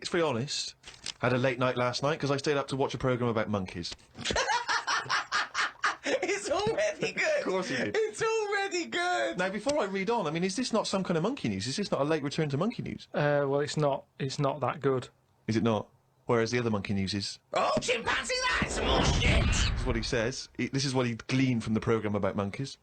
to be honest, had a late night last night because I stayed up to watch a programme about monkeys. It's already good. Of course he did. It's already good. Now, before I read on, I mean, is this not some kind of monkey news? Is this not a late return to monkey news? Well, it's not that good. Is it not? Whereas the other monkey news is... Oh, chimpanzee, that's some more shit. This is what he says. This is what he gleaned from the programme about monkeys.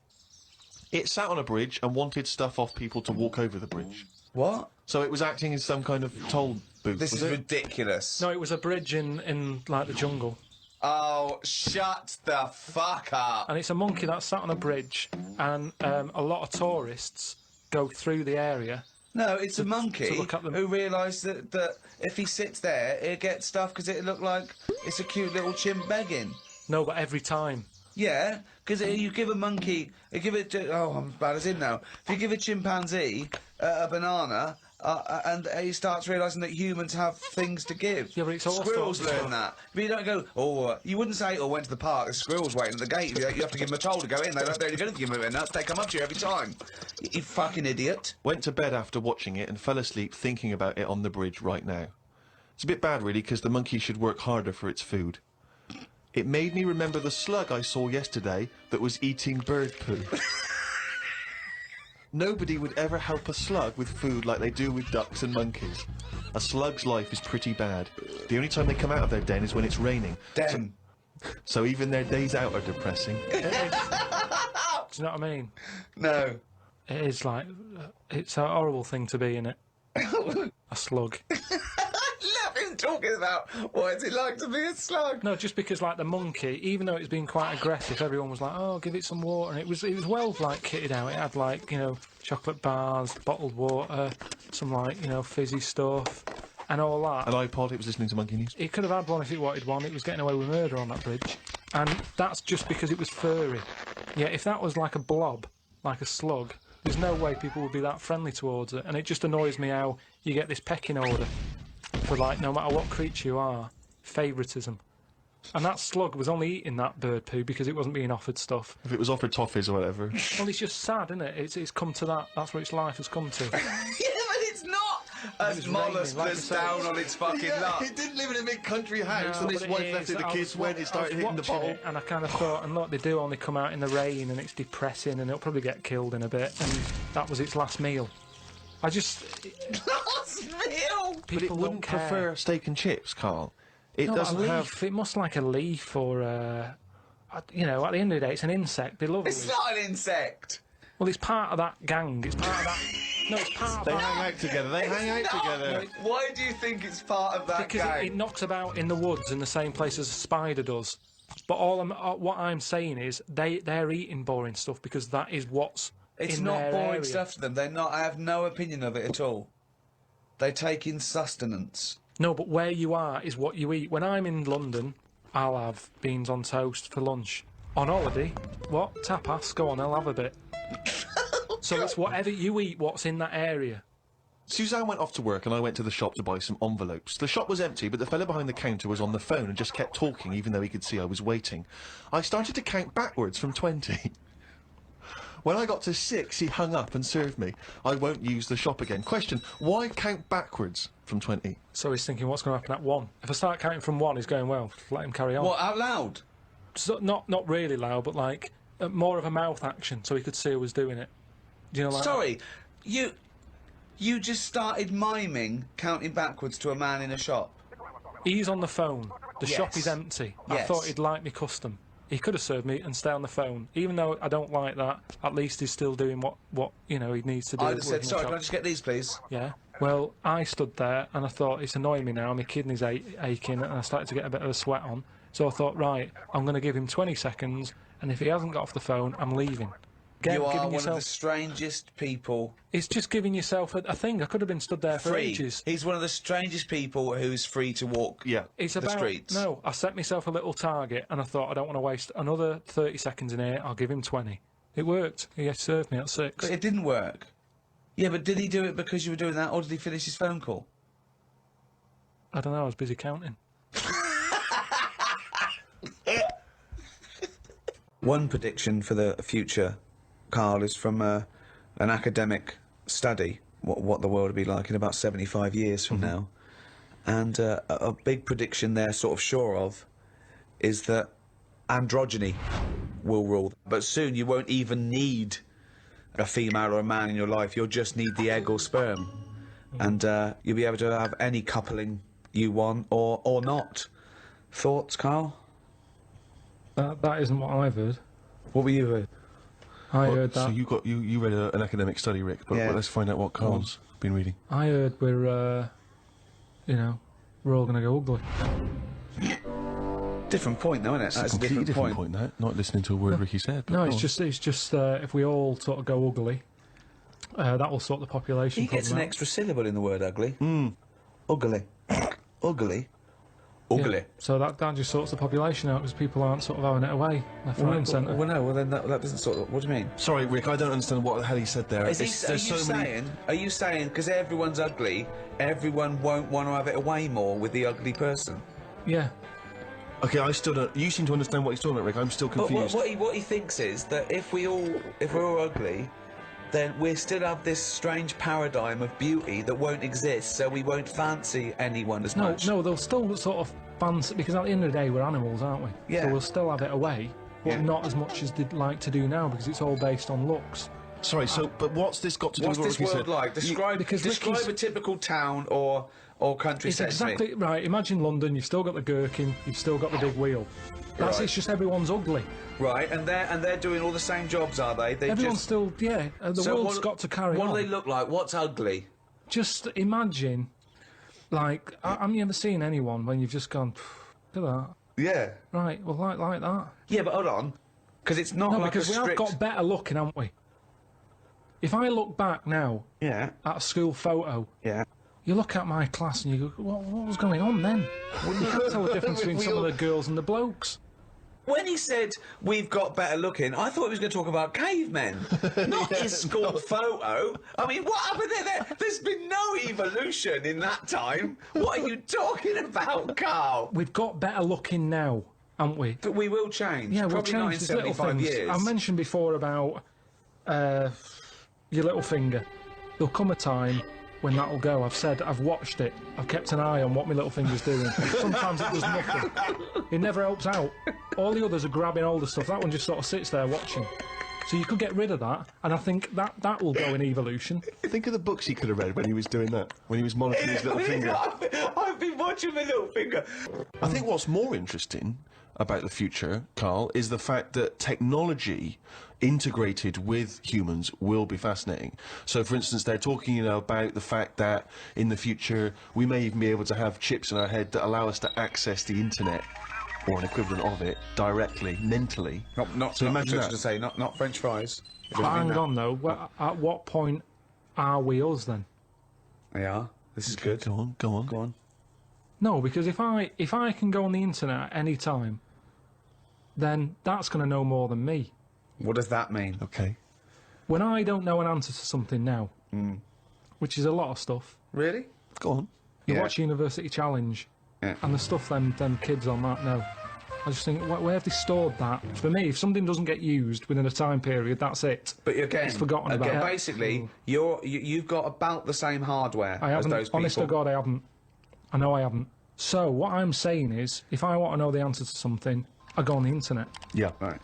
It sat on a bridge and wanted stuff off people to walk over the bridge. What? So it was acting as some kind of toll booth, This is ridiculous. No, it was a bridge in like the jungle. Oh, shut the fuck up. And it's a monkey that sat on a bridge, and a lot of tourists go through the area. No, it's a monkey to look at them. who realised that if he sits there, he'll get stuff because it look like it's a cute little chimp begging. No, but every time. Yeah, because you give a monkey, I'm as bad as him now. If you give a chimpanzee a banana, and he starts realising that humans have things to give. Yeah, but it's all Squirrels sorts of learn that. But you don't go, you wouldn't say, went to the park, there's squirrels waiting at the gate. You have to give them a toll to go in. They're only going to give them a nuts. They come up to you every time. You fucking idiot. Went to bed after watching it and fell asleep thinking about it on the bridge right now. It's a bit bad, really, because the monkey should work harder for its food. It made me remember the slug I saw yesterday that was eating bird poo. Nobody would ever help a slug with food like they do with ducks and monkeys. A slug's life is pretty bad. The only time they come out of their den is when it's raining. Den. So even their days out are depressing. Do you know what I mean? No. It is like, it's a horrible thing to be, innit? A slug. Love him talking about what is it like to be a slug. No, just because, like, the monkey, even though it's been quite aggressive, everyone was like, oh, give it some water, and it was well, like, kitted out. It had, like, you know, chocolate bars, bottled water, some, like, you know, fizzy stuff, and all that. An iPod, it was listening to Monkey News. It could have had one if it wanted one. It was getting away with murder on that bridge. And that's just because it was furry. Yeah, if that was like a blob, like a slug, there's no way people would be that friendly towards it. And it just annoys me how you get this pecking order for, like, no matter what creature you are, favouritism. And that slug was only eating that bird poo because it wasn't being offered stuff. If it was offered toffees or whatever. Well, it's just sad, isn't it? It's come to that. That's where its life has come to. Yeah, but it's not a mollusk that's down on its fucking luck. It didn't live in a big country house, No, and his but wife it left is. it. The kids went, it started hitting the watching bottle. it, and I kind of thought, and look, they do only come out in the rain, and it's depressing, and it'll probably get killed in a bit. And that was its last meal. I just Last meal. But it wouldn't prefer steak and chips, Carl. It Not doesn't a have. leaf. It must like a leaf or, you know, at the end of the day, it's an insect. They love It's it. not an insect. Well, it's part of that gang. It's part of that. No, it's part of They that. hang out together. They hang out Not. together. Why do you think it's part of that Because gang? it knocks about in the woods in the same place as a spider does. But what I'm saying is they're eating boring stuff because that is what's It's in not their boring area. stuff to them. They're not. I have no opinion of it at all. They take in sustenance. No, but where you are is what you eat. When I'm in London, I'll have beans on toast for lunch. On holiday, what? Tapas? Go on, I'll have a bit. So it's whatever you eat, what's in that area. Suzanne went off to work and I went to the shop to buy some envelopes. The shop was empty, but the fella behind the counter was on the phone and just kept talking even though he could see I was waiting. I started to count backwards from 20. When I got to 6, he hung up and served me. I won't use the shop again. Question, why count backwards from 20? So he's thinking, what's going to happen at 1? If I start counting from 1, he's going, well, let him carry on. What, out loud? So, not really loud, but like more of a mouth action, so he could see who was doing it. Do you know, like Sorry, you just started miming counting backwards to a man in a shop. he's on the phone. The shop Yes. is empty. I Yes. thought he'd like me custom. He could have served me and stay on the phone. Even though I don't like that, at least he's still doing what you know he needs to do. I'd have said, working the sorry, shop. can I just get these, please? Yeah. Well, I stood there and I thought, it's annoying me now, my kidneys aching, and I started to get a bit of a sweat on. So I thought, right, I'm going to give him 20 seconds, and if he hasn't got off the phone, I'm leaving. You are giving one yourself, of the strangest people. It's just giving yourself a thing. I could have been stood there for Free. ages. He's one of the strangest people who's free to walk Yeah. It's the about, streets. No, I set myself a little target, and I thought, I don't want to waste another 30 seconds in here, I'll give him 20. It worked. He served me at 6. But it didn't work. Yeah, but did he do it because you were doing that, or did he finish his phone call? I don't know, I was busy counting. One prediction for the future, Carl, is from an academic study, what the world will be like in about 75 years from now. And a big prediction they're sort of sure of is that androgyny will rule. But soon you won't even need a female or a man in your life. You'll just need the egg or sperm. And you'll be able to have any coupling you want or not. Thoughts, Carl? That isn't what I've heard. What were you heard? I heard that. So you read an academic study, Rick, but Yeah. let's find out what Carl's been reading. I heard we're, you know, we're all going to go ugly. Different point, though, isn't it? It's a That's a completely different different point, that. Not listening to a word Ricky said. But No, go it's on. just if we all sort of go ugly, that will sort the population He gets an problem out. extra syllable in the word ugly. Ugly. Ugly. Yeah. Ugly. So that just sorts the population out because people aren't sort of having it away left, right, and centre. Well, no, well, then that doesn't sort of... What do you mean? Sorry, Rick, I don't understand what the hell he said there. Are There's so many... you saying, because everyone's ugly, everyone won't want to have it away more with the ugly person? Yeah. Okay, I still don't... You seem to understand what he's talking about, Rick. I'm still But confused. what he thinks is that if we're all ugly, then we still have this strange paradigm of beauty that won't exist, so we won't fancy anyone as much. No, they'll still sort of fancy, because at the end of the day we're animals, aren't we? Yeah. So we'll still have it away, but Yeah. not as much as they'd like to do now because it's all based on looks. Sorry, but what's this got to do What's with what this Ricky world said? like? Describe because describe Ricky's- a typical town or country It's set to me. exactly right. Imagine London. You've still got the gherkin. You've still got the big wheel. That's Right. It's just everyone's ugly. Right, and they're doing all the same jobs, are they? They Everyone's just still the So world's got to carry What on. do they look like? What's ugly? Just imagine, like, have you ever seen anyone when you've just gone, look at that? Yeah. Right, well, like that. Yeah, but hold on, because it's not No, like because a we have strict. got better looking, haven't we? If I look back now Yeah. at a school photo, Yeah. you look at my class and you go, what was going on then? You can't tell the difference between some of the girls and the blokes. When he said we've got better looking, I thought he was going to talk about cavemen, not his school photo. I mean, what happened there? There's been no evolution in that time. What are you talking about, Carl? We've got better looking now, haven't we? But we will change. Yeah, we'll Probably not in change these little 75 things. years. I mentioned before about your little finger. There'll come a time when that'll go. I've watched it. I've kept an eye on what my little finger's doing. Sometimes it does nothing. It never helps out. All the others are grabbing all the stuff. That one just sort of sits there watching. So you could get rid of that, and I think that will go in evolution. Think of the books he could have read when he was doing that, when he was monitoring his little finger. I've been watching my little finger. I think what's more interesting about the future, Carl, is the fact that technology integrated with humans will be fascinating. So, for instance, they're talking, about the fact that in the future we may even be able to have chips in our head that allow us to access the internet or an equivalent of it directly, mentally. Not So imagine just that. to say, not French fries. It But doesn't mean hang that. on though, at what point are we us then? They are. This is good. Go on, go on. Go on. No, because if I can go on the internet at any time, then that's going to know more than me. What does that mean? Okay. When I don't know an answer to something now, which is a lot of stuff, Really? Go on. you Yeah. watch University Challenge, Yeah. and the stuff them kids on that know. I just think, where have they stored that? For me, if something doesn't get used within a time period, that's it. But again, It's forgotten about. again, basically, you've got about the same hardware I as haven't. those people. Honest to God, I haven't. I know I haven't. So what I'm saying is, if I want to know the answer to something, I go on the internet. Yeah. Right.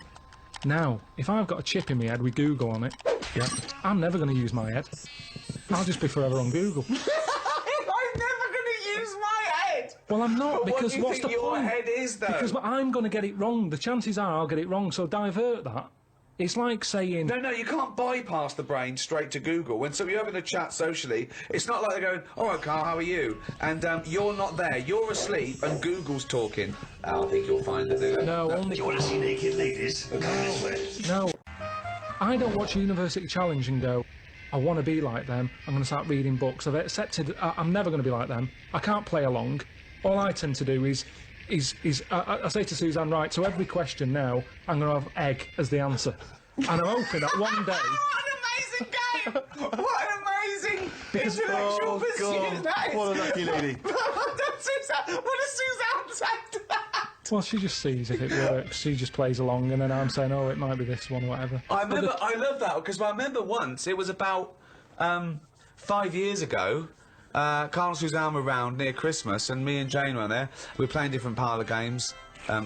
Now, if I've got a chip in my head with Google on it, Yeah. I'm never going to use my head. I'll just be forever on Google. I'm never going to use my head. Well, I'm not, But because what do you what's think the your point? head is, though? Because I'm going to get it wrong. The chances are I'll get it wrong, so divert that. It's like saying... No, you can't bypass the brain straight to Google. When you're having a chat socially, it's not like they're going, all right, Carl, how are you? And you're not there. You're asleep and Google's talking. I think you'll find it. No, only... You want to see naked ladies? Come this way. No. I don't watch University Challenge and go, I want to be like them, I'm going to start reading books. I've accepted I'm never going to be like them. I can't play along. All I tend to do is I say to Suzanne, right, so every question now, I'm going to have egg as the answer. And I'm hoping that one day... What an amazing game! What an amazing intellectual Oh, pursuit God. that is! What a lucky lady. What does Suzanne say to that? Well, she just sees if it works. She just plays along, and then I'm saying, oh, it might be this one or whatever. I love that, because I remember once, it was about 5 years ago, Carl and Suzanne were round near Christmas, and me and Jane were there. We were playing different parlour games,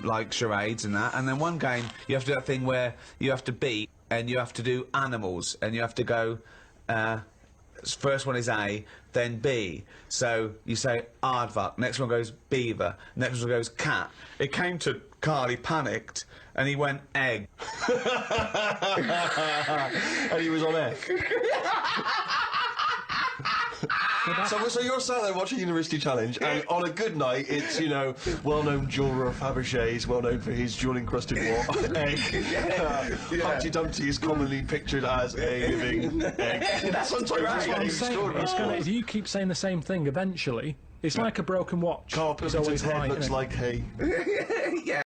like charades and that. And then one game, you have to do that thing where you have to beat, and you have to do animals, and you have to go. First one is A, then B. So you say aardvark. Next one goes beaver. Next one goes cat. It came to Carl. He panicked, and he went egg. And he was on F. So you're sat there watching University Challenge, and on a good night, it's, you know, well-known jeweller Fabergé's, well known for his jewel-encrusted egg. Humpty Dumpty is commonly pictured as a living egg. Sometimes it's getting extraordinary. If you keep saying the same thing, eventually, it's like a broken watch. Carl It's Pilkington's always head right, looks isn't it? like hay. Yeah.